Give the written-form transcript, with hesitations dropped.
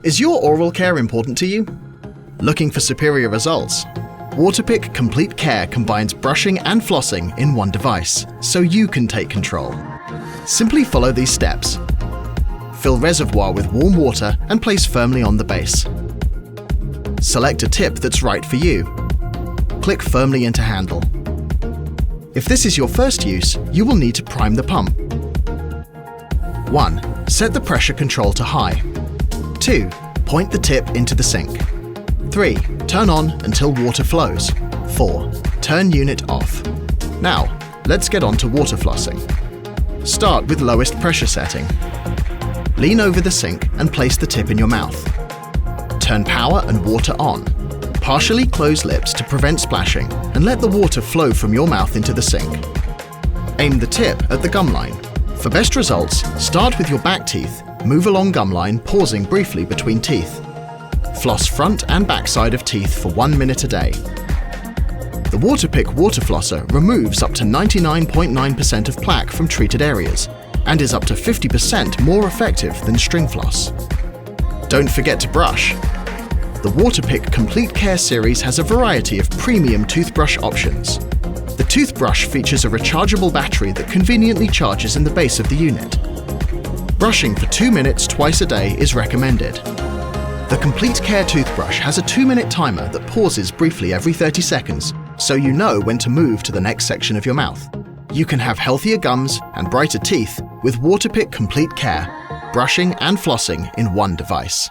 Is your oral care important to you? Looking for superior results? Waterpik Complete Care combines brushing and flossing in one device, so you can take control. Simply follow these steps. Fill reservoir with warm water and place firmly on the base. Select a tip that's right for you. Click firmly into handle. If this is your first use, you will need to prime the pump. 1. Set the pressure control to high. 2. Point the tip into the sink. 3. Turn on until water flows. 4. Turn unit off. Now, let's get on to water flossing. Start with lowest pressure setting. Lean over the sink and place the tip in your mouth. Turn power and water on. Partially close lips to prevent splashing and let the water flow from your mouth into the sink. Aim the tip at the gum line. For best results, start with your back teeth, move along gum line, pausing briefly between teeth. Floss front and back side of teeth for 1 minute a day. The Waterpik Water Flosser removes up to 99.9% of plaque from treated areas and is up to 50% more effective than string floss. Don't forget to brush. The Waterpik Complete Care series has a variety of premium toothbrush options. The toothbrush features a rechargeable battery that conveniently charges in the base of the unit. Brushing for 2 minutes twice a day is recommended. The Complete Care toothbrush has a 2-minute timer that pauses briefly every 30 seconds, so you know when to move to the next section of your mouth. You can have healthier gums and brighter teeth with Waterpik Complete Care, brushing and flossing in one device.